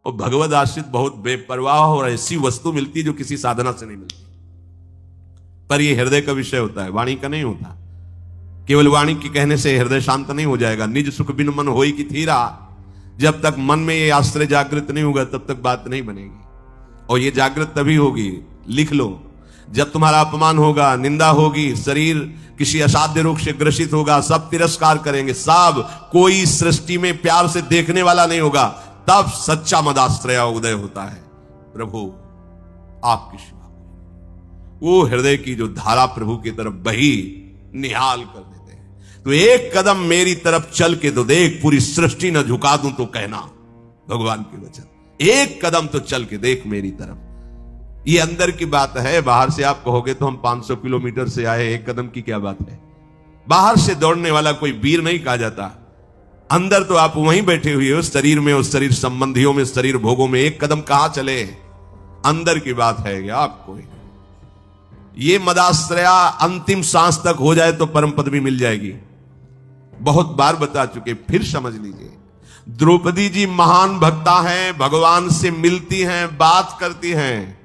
और भगवद आश्रित बहुत बेपरवाह और ऐसी वस्तु मिलती है जो किसी साधना से नहीं मिलती। पर यह हृदय का विषय होता है, वाणी का नहीं होता। केवल वाणी के कहने से हृदय शांत नहीं हो जाएगा। निज सुख बिन मन होई की थीरा, जब तक मन में ये आश्रय जागृत नहीं होगा तब तक बात नहीं बनेगी। और ये जागृत तभी होगी, लिख लो, जब तुम्हारा अपमान होगा, निंदा होगी, शरीर किसी असाध्य रोग से ग्रसित होगा, सब तिरस्कार करेंगे, सब कोई सृष्टि में प्यार से देखने वाला नहीं होगा, तब सच्चा मदाश्रय उदय होता है। प्रभु आपकी सेवा, वो हृदय की जो धारा प्रभु की तरफ बही निहाल कर देते हैं। तो एक कदम मेरी तरफ चल के तो देख, पूरी सृष्टि न झुका दूं तो कहना, भगवान के वचन। एक कदम तो चल के देख मेरी तरफ। ये अंदर की बात है, बाहर से आप कहोगे तो हम 500 किलोमीटर से आए, एक कदम की क्या बात है। बाहर से दौड़ने वाला कोई वीर नहीं कहा जाता। अंदर तो आप वहीं बैठे हुए हो, शरीर में, उस शरीर संबंधियों में, शरीर भोगों में, एक कदम कहां चले। अंदर की बात है क्या आपको। ये मदाश्रया अंतिम सांस तक हो जाए तो परम पद भी मिल जाएगी। बहुत बार बता चुके, फिर समझ लीजिए। द्रौपदी जी महान भक्ता हैं, भगवान से मिलती हैं, बात करती हैं,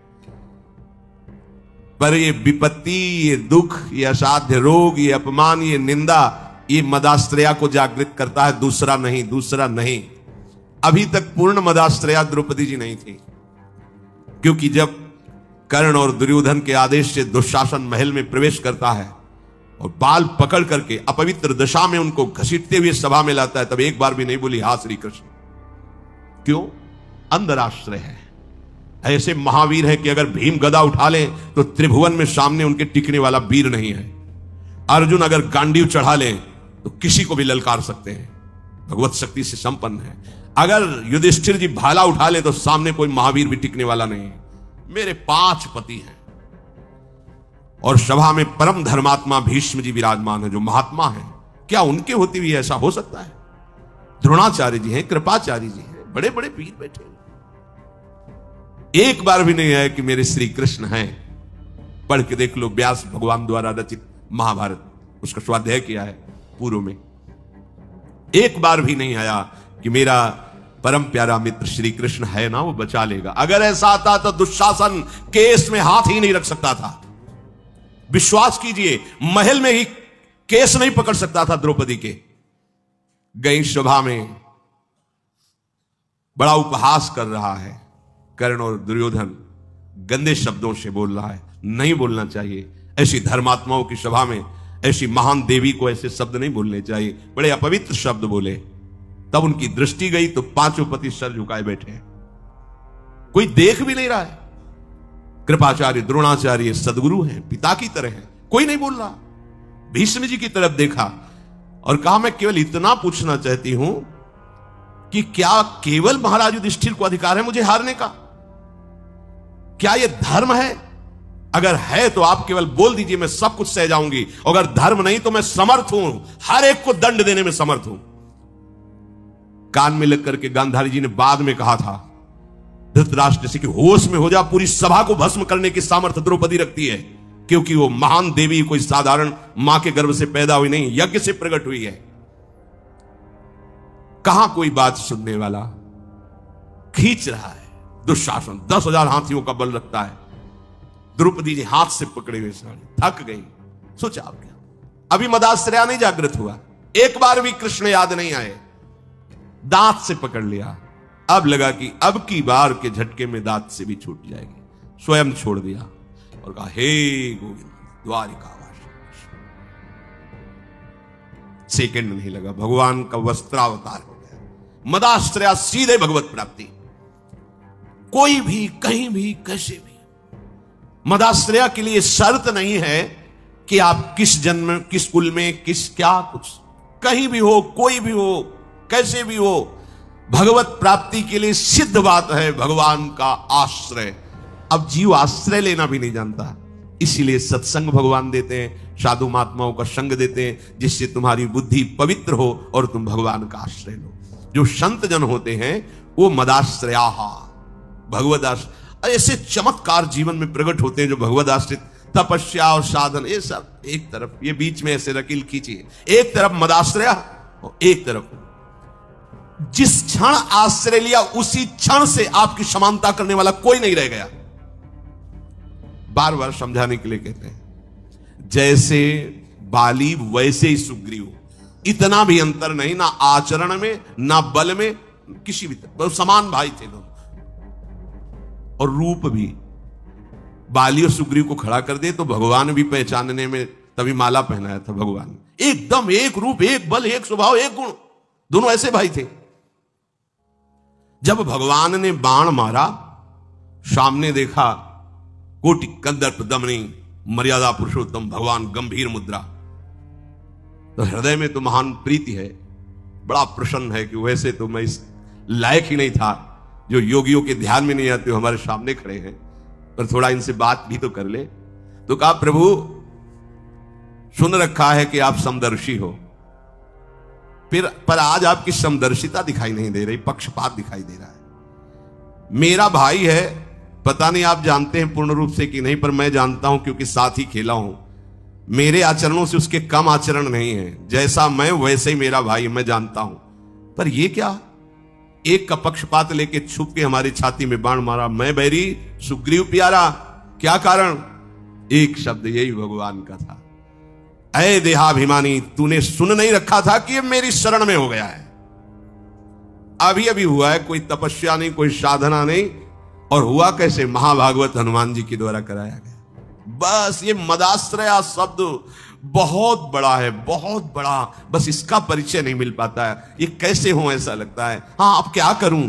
पर ये विपत्ति, ये दुख, ये असाध्य रोग, ये अपमान, ये निंदा, ये मदाश्रया को जागृत करता है, दूसरा नहीं, दूसरा नहीं। अभी तक पूर्ण मदाश्रया द्रौपदी जी नहीं थी, क्योंकि जब कर्ण और दुर्योधन के आदेश से दुशासन महल में प्रवेश करता है और बाल पकड़ करके अपवित्र दशा में उनको घसीटते हुए सभा में लाता है, तब एक बार भी नहीं बोली हा श्री कृष्ण। क्यों? अंदर आश्रय है। ऐसे महावीर हैं कि अगर भीम गदा उठा ले तो त्रिभुवन में सामने उनके टिकने वाला वीर नहीं है। अर्जुन अगर गांडीव चढ़ा ले तो किसी को भी ललकार सकते हैं, भगवत शक्ति से संपन्न है। अगर युधिष्ठिर जी भाला उठा ले तो सामने कोई महावीर भी टिकने वाला नहीं है। मेरे 5 पति हैं और सभा में परम धर्मात्मा भीष्म जी विराजमान है, जो महात्मा है। क्या उनके होते हुए ऐसा हो सकता है? द्रोणाचार्य जी हैं, कृपाचार्य जी हैं, बड़े बड़े वीर बैठे। एक बार भी नहीं आया कि मेरे श्री कृष्ण हैं। पढ़ के देख लो, व्यास भगवान द्वारा रचित महाभारत, उसका स्वाध्याय किया है पूर्व में। एक बार भी नहीं आया कि मेरा परम प्यारा मित्र श्री कृष्ण है ना, वो बचा लेगा। अगर ऐसा आता तो दुशासन केस में हाथ ही नहीं रख सकता था। विश्वास कीजिए, महल में ही केस नहीं पकड़ सकता था द्रौपदी के। गई सभा में, बड़ा उपहास कर रहा है कर्ण और दुर्योधन, गंदे शब्दों से बोल रहा है। नहीं बोलना चाहिए ऐसी धर्मात्माओं की सभा में। ऐसी महान देवी को ऐसे शब्द नहीं बोलने चाहिए, बड़े अपवित्र शब्द बोले। तब उनकी दृष्टि गई तो 5 पति सर झुकाए बैठे हैं, कोई देख भी नहीं रहा है। कृपाचार्य, द्रोणाचार्य सदगुरु हैं, पिता की तरह हैं, कोई नहीं बोल रहा। भीष्म जी की तरफ देखा और कहा, मैं केवल इतना पूछना चाहती हूं कि क्या केवल महाराज युधिष्ठिर को अधिकार है मुझे हारने का? क्या यह धर्म है? अगर है तो आप केवल बोल दीजिए, मैं सब कुछ सह जाऊंगी। अगर धर्म नहीं तो मैं समर्थ हूं, हर एक को दंड देने में समर्थ हूं। कान में लग करके गांधारी जी ने बाद में कहा था धृतराष्ट्र से कि होश में हो जा, पूरी सभा को भस्म करने की सामर्थ्य द्रौपदी रखती है, क्योंकि वो महान देवी कोई साधारण मां के गर्भ से पैदा हुई नहीं, यज्ञ से प्रकट हुई है। कहां कोई बात सुनने वाला? खींच रहा है दुशासन, 10,000 हाथियों का बल रखता है। द्रौपदी जी हाथ से पकड़े हुए साड़ी, थक गई। सोचा आप क्या, अभी मदाश्रया नहीं जागृत हुआ, एक बार भी कृष्ण याद नहीं आए। दांत से पकड़ लिया, अब लगा कि अब की बार के झटके में दांत से भी छूट जाएगी। स्वयं छोड़ दिया और कहा, हे गोविंद द्वारिकावासी। सेकंड नहीं लगा, भगवान का वस्त्रावतार हो गया। मदाश्रया सीधे भगवत प्राप्ति। कोई भी, कहीं भी, कैसे भी। मदाश्रया के लिए शर्त नहीं है कि आप किस जन्म, किस कुल में, किस क्या कुछ, कहीं भी हो, कोई भी हो, कैसे भी हो, भगवत प्राप्ति के लिए सिद्ध बात है भगवान का आश्रय। अब जीव आश्रय लेना भी नहीं जानता, इसीलिए सत्संग भगवान देते हैं, साधु महात्माओं का संग देते हैं, जिससे तुम्हारी बुद्धि पवित्र हो और तुम भगवान का आश्रय लो। जो संत जन होते हैं वो मदाश्रया, भगवद आश्रय। ऐसे चमत्कार जीवन में प्रकट होते हैं जो भगवद आश्रित, तपस्या और साधन, ये सब एक तरफ, ये बीच में ऐसे रकील खींचिए, एक तरफ मदाश्रया और एक तरफ जिस क्षण आश्रय लिया उसी क्षण से आपकी समानता करने वाला कोई नहीं रह गया। बार बार समझाने के लिए कहते हैं, जैसे बाली वैसे ही सुग्रीव, इतना भी अंतर नहीं, ना आचरण में ना बल में, किसी भी तरह समान भाई थे दोनों। और रूप भी बाली और सुग्रीव को खड़ा कर दे तो भगवान भी पहचानने में, तभी माला पहनाया था भगवान ने। एकदम एक रूप, एक बल, एक स्वभाव, एक गुण, दोनों ऐसे भाई थे। जब भगवान ने बाण मारा, सामने देखा कोटि कंदर्प दमनी मर्यादा पुरुषोत्तम भगवान, गंभीर मुद्रा, तो हृदय में तो महान प्रीति है, बड़ा प्रसन्न है कि वैसे तो मैं इस लायक ही नहीं था, जो योगियों के ध्यान में नहीं आते हो हमारे सामने खड़े हैं, पर थोड़ा इनसे बात भी तो कर ले। तो कहा, प्रभु सुन रखा है कि आप समदर्शी हो, फिर पर आज आपकी समदर्शिता दिखाई नहीं दे रही, पक्षपात दिखाई दे रहा है। मेरा भाई है, पता नहीं आप जानते हैं पूर्ण रूप से कि नहीं, पर मैं जानता हूं क्योंकि साथ ही खेला हूं। मेरे आचरणों से उसके कम आचरण नहीं है, जैसा मैं वैसे ही मेरा भाई, मैं जानता हूं। पर ये क्या, एक का पक्षपात लेके छुप के हमारी छाती में बाण मारा, मैं बैरी सुग्रीव प्यारा, क्या कारण? एक शब्द यही भगवान का था, ऐ देहाभिमानी, तूने सुन नहीं रखा था कि ये मेरी शरण में हो गया है। अभी अभी हुआ है, कोई तपस्या नहीं, कोई साधना नहीं, और हुआ कैसे? महाभागवत हनुमान जी के द्वारा कराया गया। बस ये मदाश्रया शब्द बहुत बड़ा है, बहुत बड़ा, बस इसका परिचय नहीं मिल पाता है। ये कैसे हो, ऐसा लगता है। हाँ, अब क्या करूं?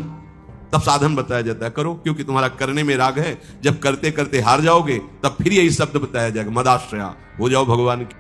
तब साधन बताया जाता है, करो, क्योंकि तुम्हारा करने में राग है। जब करते करते हार जाओगे, तब फिर यही शब्द बताया जाएगा, मदाश्रया, हो जाओ भगवान की।